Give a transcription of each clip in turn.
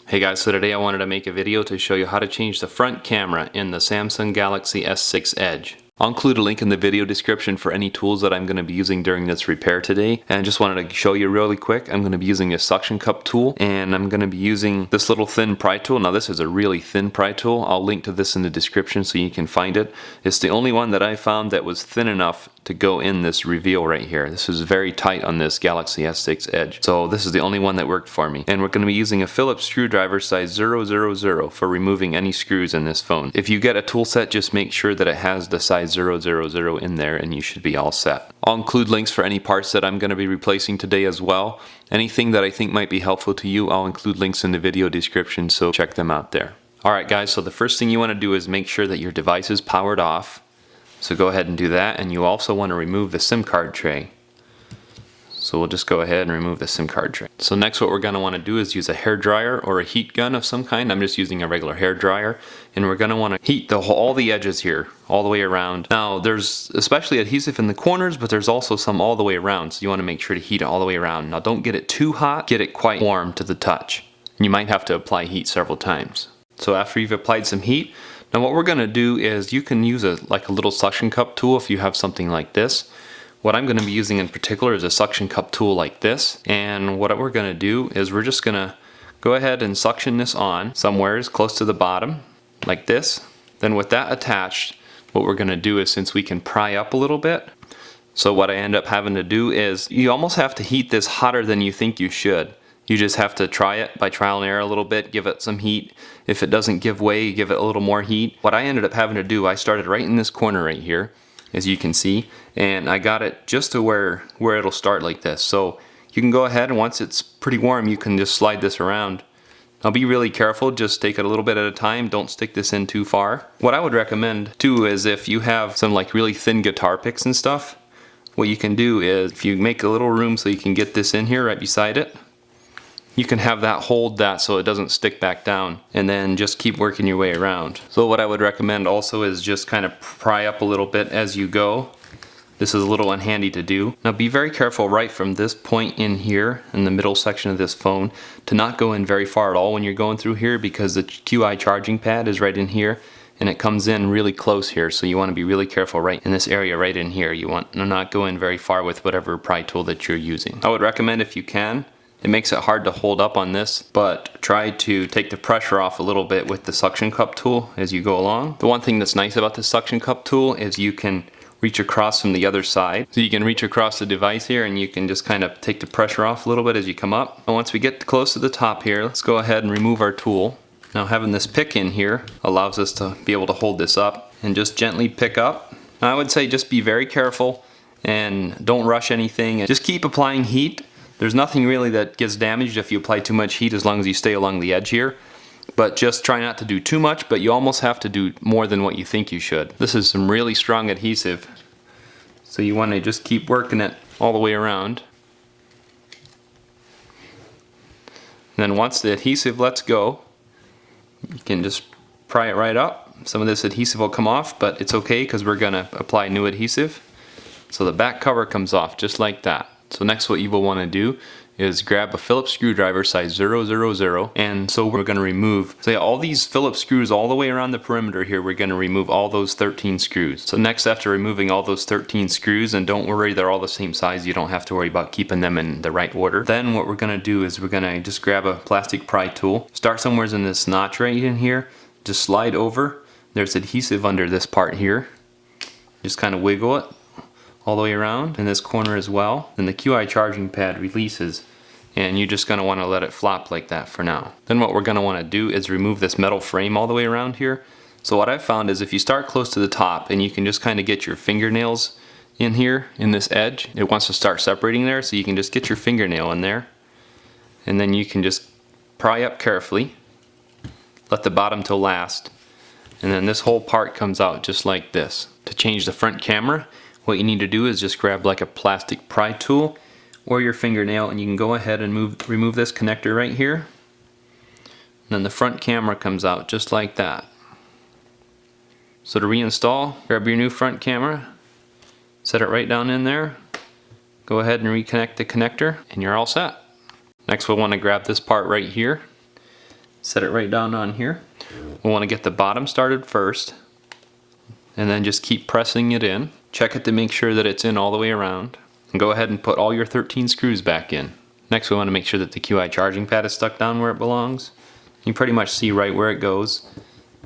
Hey guys, so today I wanted to make a video to show you how to change the front camera in the Samsung Galaxy S6 Edge. I'll include a link in the video description for any tools that I'm going to be using during this repair today. And just wanted to show you really quick, I'm going to be using a suction cup tool, and I'm going to be using this little thin pry tool. Now this is a really thin pry tool. I'll link to this in the description so you can find it. It's the only one that I found that was thin enough to go in this reveal right here. This is very tight on this Galaxy S6 Edge. So this is the only one that worked for me. And we're going to be using a Phillips screwdriver size 000 for removing any screws in this phone. If you get a tool set, just make sure that it has the size 000 in there and you should be all set. I'll include links for any parts that I'm going to be replacing today as well. Anything that I think might be helpful to you, I'll include links in the video description, so check them out there. Alright guys, so the first thing you want to do is make sure that your device is powered off. So go ahead and do that, and you also want to remove the SIM card tray. So we'll just go ahead and remove the SIM card tray. So next what we're going to want to do is use a hair dryer or a heat gun of some kind. I'm just using a regular hair dryer, and we're going to want to heat all the edges here all the way around. Now there's especially adhesive in the corners, but there's also some all the way around, so you want to make sure to heat it all the way around. Now don't get it too hot, get it quite warm to the touch. You might have to apply heat several times. So after you've applied some heat, now what we're going to do is you can use a little suction cup tool if you have something like this. What I'm going to be using in particular is a suction cup tool like this, and what we're going to do is we're just going to go ahead and suction this on somewhere close to the bottom like this. Then with that attached, what we're going to do is, since we can pry up a little bit, so what I end up having to do is you almost have to heat this hotter than you think you should. You just have to try it by trial and error a little bit, give it some heat. If it doesn't give way, give it a little more heat. What I ended up having to do, I started right in this corner right here, as you can see, and I got it just to where it'll start like this. So you can go ahead, and once it's pretty warm, you can just slide this around. Now be really careful, just take it a little bit at a time, don't stick this in too far. What I would recommend too is if you have some really thin guitar picks and stuff, what you can do is if you make a little room so you can get this in here right beside it, you can have that hold that so it doesn't stick back down, and then just keep working your way around. So what I would recommend also is just kind of pry up a little bit as you go. This is a little unhandy to do. Now be very careful right from this point in here in the middle section of this phone to not go in very far at all when you're going through here, because the QI charging pad is right in here and it comes in really close here, so you want to be really careful right in this area right in here. You want to not go in very far with whatever pry tool that you're using. I would recommend, if you can, it makes it hard to hold up on this, but try to take the pressure off a little bit with the suction cup tool as you go along. The one thing that's nice about the suction cup tool is you can reach across from the other side. So you can reach across the device here and you can just kind of take the pressure off a little bit as you come up. And once we get close to the top here, let's go ahead and remove our tool. Now having this pick in here allows us to be able to hold this up and just gently pick up. Now I would say just be very careful and don't rush anything. Just keep applying heat. There's nothing really that gets damaged if you apply too much heat, as long as you stay along the edge here. But just try not to do too much, but you almost have to do more than what you think you should. This is some really strong adhesive, so you want to just keep working it all the way around. And then once the adhesive lets go, you can just pry it right up. Some of this adhesive will come off, but it's okay because we're going to apply new adhesive. So the back cover comes off just like that. So next what you will want to do is grab a Phillips screwdriver size 000, and so we're going to remove, all these Phillips screws all the way around the perimeter here. We're going to remove all those 13 screws. So next, after removing all those 13 screws, and don't worry, they're all the same size, you don't have to worry about keeping them in the right order. Then what we're going to do is we're going to just grab a plastic pry tool, start somewhere in this notch right in here, just slide over. There's adhesive under this part here. Just kind of wiggle it all the way around in this corner as well. Then the QI charging pad releases, and you're just going to want to let it flop like that for now. Then what we're going to want to do is remove this metal frame all the way around here. So what I've found is if you start close to the top and you can just kind of get your fingernails in here in this edge, it wants to start separating there, so you can just get your fingernail in there, and then you can just pry up carefully, let the bottom toe last, and then this whole part comes out just like this. To change the front camera, what you need to do is just grab a plastic pry tool or your fingernail, and you can go ahead and remove this connector right here. And then the front camera comes out just like that. So to reinstall, grab your new front camera, set it right down in there, go ahead and reconnect the connector, and you're all set. Next we'll want to grab this part right here. Set it right down on here. We want to get the bottom started first, and then just keep pressing it in. Check it to make sure that it's in all the way around. And go ahead and put all your 13 screws back in. Next we want to make sure that the QI charging pad is stuck down where it belongs. You pretty much see right where it goes.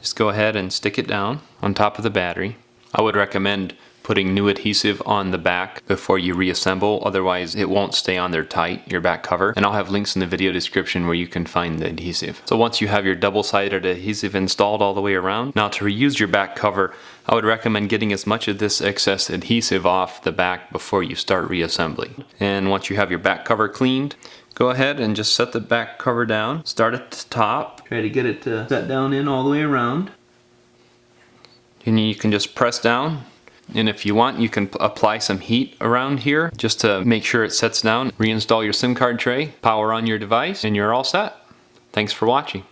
Just go ahead and stick it down on top of the battery. I would recommend putting new adhesive on the back before you reassemble, otherwise it won't stay on there tight, your back cover. And I'll have links in the video description where you can find the adhesive. So once you have your double-sided adhesive installed all the way around, now to reuse your back cover, I would recommend getting as much of this excess adhesive off the back before you start reassembly. And once you have your back cover cleaned, go ahead and just set the back cover down. Start at the top. Try to get it to set down in all the way around. And you can just press down. And if you want, you can apply some heat around here just to make sure it sets down. Reinstall your SIM card tray, power on your device, and you're all set. Thanks for watching.